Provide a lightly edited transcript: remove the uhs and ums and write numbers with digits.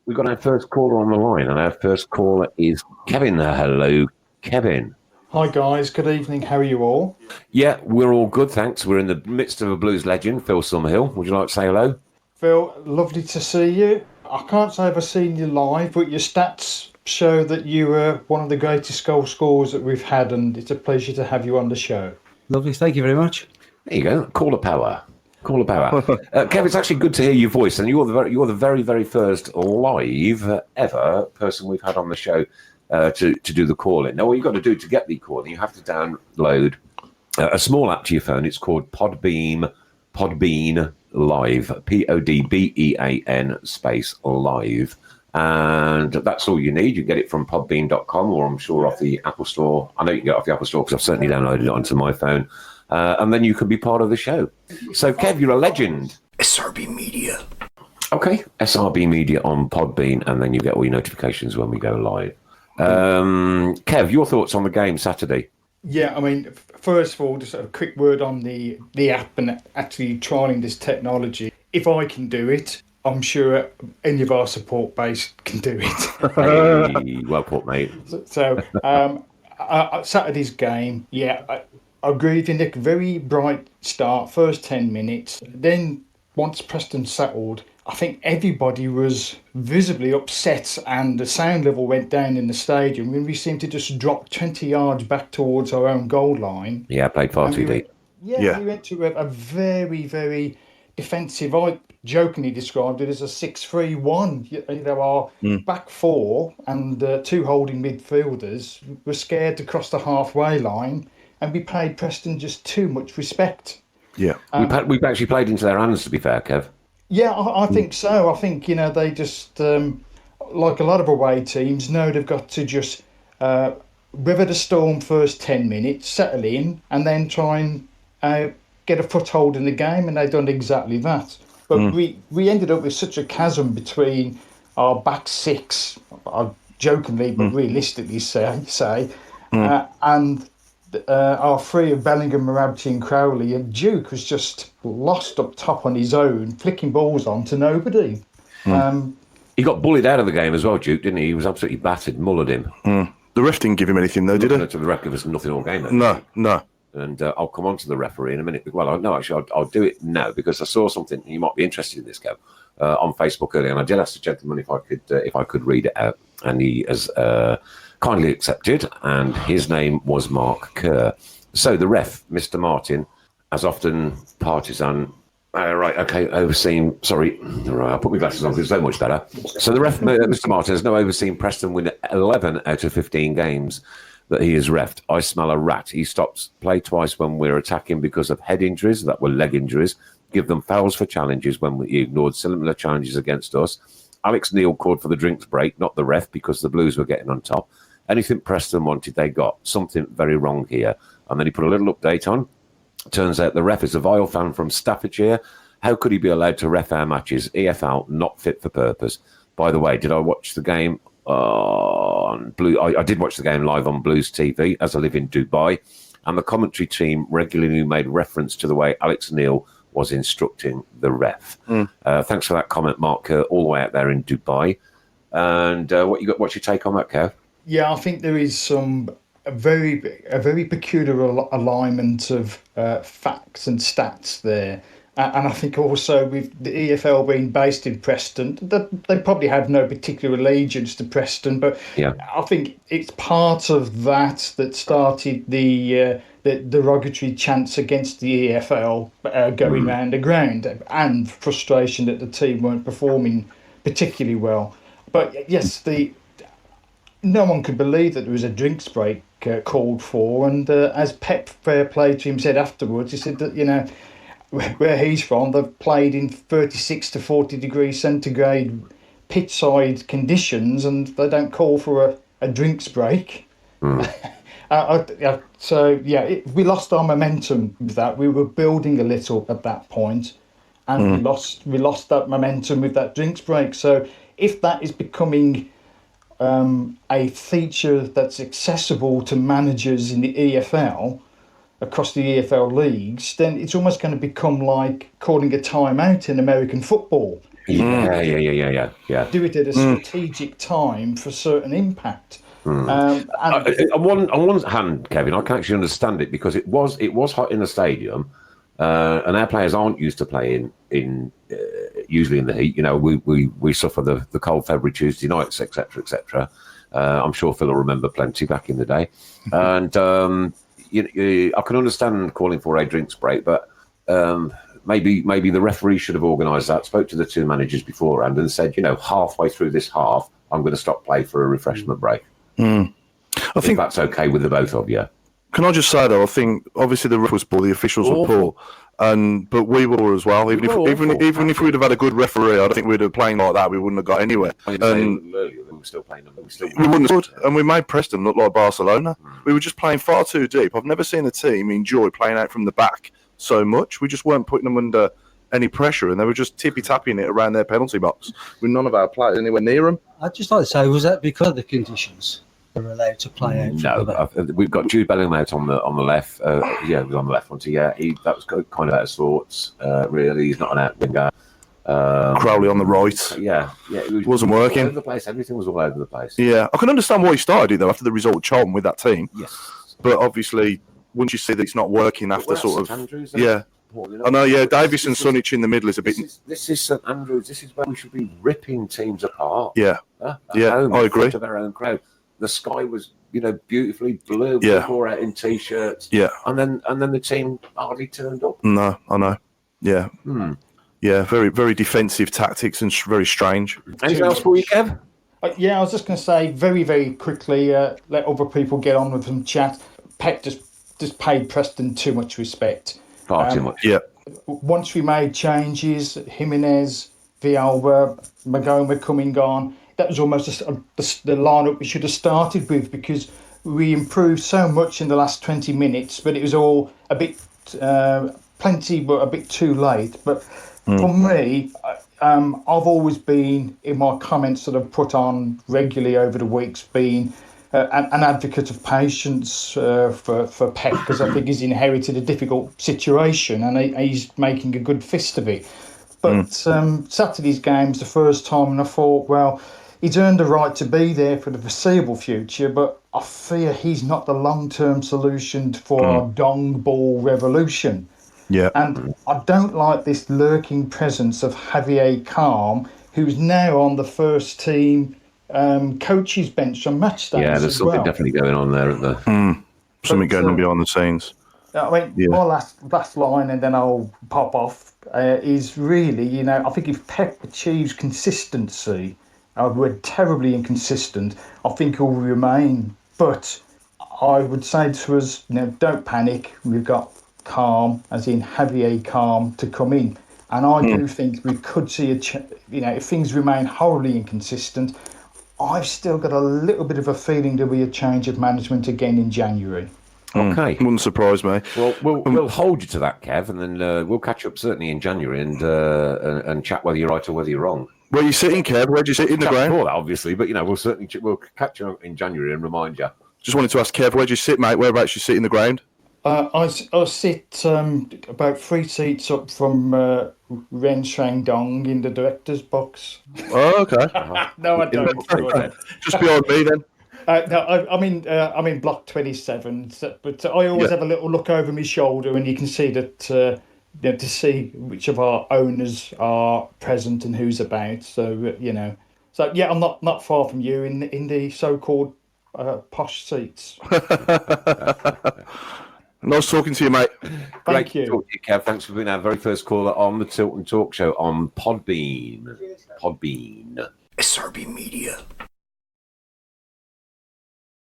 We've got our first caller on the line, and our first caller is Kevin. Hello, Kevin. Hi guys, good evening. How are you all? Yeah, we're all good, thanks. We're in the midst of a blues legend, Phil Summerhill. Would you like to say hello? Phil, lovely to see you. I can't say I've seen you live, but your stats show that you were one of the greatest goal scorers that we've had, and it's a pleasure to have you on the show. Lovely, thank you very much. There you go. Caller power. Caller power. Kev, it's actually good to hear your voice, and you're the very first live ever person we've had on the show to do the calling. Now, what you've got to do to get the calling, you have to download a small app to your phone. It's called Podbean Live, Podbean space live. And that's all you need. You get it from podbean.com, or I'm sure off the Apple Store. I know you can get it off the Apple Store because I've certainly downloaded it onto my phone. And then you can be part of the show. So, Kev, you're a legend. SRB Media. Okay, SRB Media on Podbean, and then you get all your notifications when we go live. Kev, your thoughts on the game Saturday? Yeah, I mean, first of all, just a quick word on the app and actually trialing this technology. If I can do it, I'm sure any of our support base can do it. Hey, well put, mate. So, Saturday's game, yeah, I agree with you, Nick. Very bright start, first 10 minutes. Then, once Preston settled, I think everybody was visibly upset, and the sound level went down in the stadium when we seemed to just drop 20 yards back towards our own goal line. Yeah, played far too deep. We went to a very, very defensive. I jokingly described it as a 6-3-1. Our back four and two holding midfielders were scared to cross the halfway line, and we paid Preston just too much respect. Yeah. We've actually played into their hands, to be fair, Kev. Yeah, I think so. I think, they just, like a lot of away teams, know they've got to just weather the storm first 10 minutes, settle in, and then try and get a foothold in the game, and they've done exactly that. But we ended up with such a chasm between our back six, I jokingly but realistically say, and our three of Bellingham, Marabchi and Crowley, and Duke was just lost up top on his own, flicking balls on to nobody. He got bullied out of the game as well, Duke, didn't he? He was absolutely battered, mullered him. The ref didn't give him anything, though, did he? To the ref, give us nothing all game. No. And I'll come on to the referee in a minute. Well, no, actually, I'll do it now because I saw something. You might be interested in this, Kev, on Facebook earlier, and I did ask the gentleman if I could read it out, and he has kindly accepted, and his name was Mark Kerr. So the ref, Mr. Martin, as often partisan. Overseen. Sorry, right, I'll put my glasses on because it's so much better. So the ref, Mr. Martin, has now overseen Preston win 11 out of 15 games that he has reffed. I smell a rat. He stops play twice when we're attacking because of head injuries, that were leg injuries. Give them fouls for challenges when we ignored similar challenges against us. Alex Neil called for the drinks break, not the ref, because the Blues were getting on top. Anything Preston wanted, they got. Something very wrong here. And then he put a little update on. Turns out the ref is a vile fan from Staffordshire. How could he be allowed to ref our matches? EFL, not fit for purpose. By the way, did I watch the game on Blue? I did watch the game live on Blues TV, as I live in Dubai. And the commentary team regularly made reference to the way Alex Neil was instructing the ref. Thanks for that comment, Mark, all the way out there in Dubai. And what's your take on that, Kev? Yeah, I think there is a very peculiar alignment of facts and stats there. And I think also with the EFL being based in Preston, they probably have no particular allegiance to Preston, but yeah. I think it's part of that started the derogatory chants against the EFL going round the ground, and frustration that the team weren't performing particularly well. But yes, no one could believe that there was a drinks break called for, and as Pep, fair play to him, said afterwards, he said that, where he's from, they've played in 36 to 40 degrees centigrade pitch-side conditions, and they don't call for a drinks break. We lost our momentum with that. We were building a little at that point, and we lost that momentum with that drinks break. So if that is becoming a feature that's accessible to managers in the EFL, across the EFL leagues, then it's almost going to become like calling a timeout in American football. Yeah. Do it at a strategic time for certain impact. On one hand, Kevin, I can actually understand it because it was hot in the stadium, and our players aren't used to playing in usually in the heat. You know, we suffer the cold February Tuesday nights, etc., etc. I'm sure Phil will remember plenty back in the day, and I can understand calling for a drinks break, but maybe the referee should have organised that. Spoke to the two managers beforehand and said, halfway through this half, I'm going to stop play for a refreshment break. I think that's okay with the both of you. Can I just say though? I think obviously the ref was poor, the officials were poor, but we were as well. Even if we'd have had a good referee, I don't think we'd have playing like that. We wouldn't have got anywhere. We were still playing them. We wouldn't have, and we made Preston look like Barcelona. We were just playing far too deep. I've never seen a team enjoy playing out from the back so much. We just weren't putting them under any pressure, and they were just tippy-tapping it around their penalty box with none of our players anywhere near them. I'd just like to say, was that because of the conditions? Are allowed to play out. No, we've got Jude Bellingham out on the left. He was on the left one. So that was kind of out of sorts. Really, he's not an out winger. Crowley on the right. It wasn't working. All over the place. Everything was all over the place. Yeah, I can understand why he started it though after the result of Charlton with that team. Yes, but obviously, once you see that it's not working after sort of Andrews, I know. Yeah, Davis and Sunich in the middle is a bit. This is St Andrews. This is where we should be ripping teams apart. Yeah, home, I agree. To their own crowd. The sky was, beautifully blue. We wore out in t-shirts. Yeah, and then the team hardly turned up. No, I know. Yeah, yeah. Very, very defensive tactics and very strange. Anything else for you, Kev? I was just going to say very, very quickly. Let other people get on with some chat. Pep just paid Preston too much respect. Far too much. Yeah. Once we made changes, Jimenez, Villalba, Magoma coming on. That was almost the lineup we should have started with because we improved so much in the last 20 minutes, but it was all a bit plenty, but a bit too late. But for me, I've always been, in my comments that I've put on regularly over the weeks, been an advocate of patience for Pep because I think he's inherited a difficult situation and he's making a good fist of it. But Saturday's game's the first time, and I thought, well, he's earned the right to be there for the foreseeable future, but I fear he's not the long-term solution for our dong ball revolution. Yeah. And I don't like this lurking presence of Javier Calm, who's now on the first team coaches bench on match days. Yeah, there's something definitely going on there at the something going on behind the scenes. I mean, my last line, and then I'll pop off, is really, I think if Pep achieves consistency, we're terribly inconsistent, I think he'll remain. But I would say to us, don't panic. We've got Calm, as in Javier Calm, to come in. And I do think we could see if things remain horribly inconsistent, I've still got a little bit of a feeling there'll be a change of management again in January. Okay. Wouldn't surprise me. Well, we'll hold you to that, Kev, and then we'll catch up certainly in January and chat whether you're right or whether you're wrong. Where are you sitting, Kev? Where do you sit in the ground? Before that, obviously, but we'll catch you in January and remind you. Just wanted to ask Kev, where do you sit, mate? Whereabouts you sit in the ground? I sit about 3 seats up from Ren Shandong in the director's box. Oh, okay. No, I don't. Just behind me then. No, I'm in block 27, but I always have a little look over my shoulder, and you can see that to see which of our owners are present and who's about. So I'm not far from you in the so-called posh seats. Nice talking to you, mate. Thank you. To talk to you, Kev. Thanks for being our very first caller on the Tilton Talk Show on Podbean. SRB Media.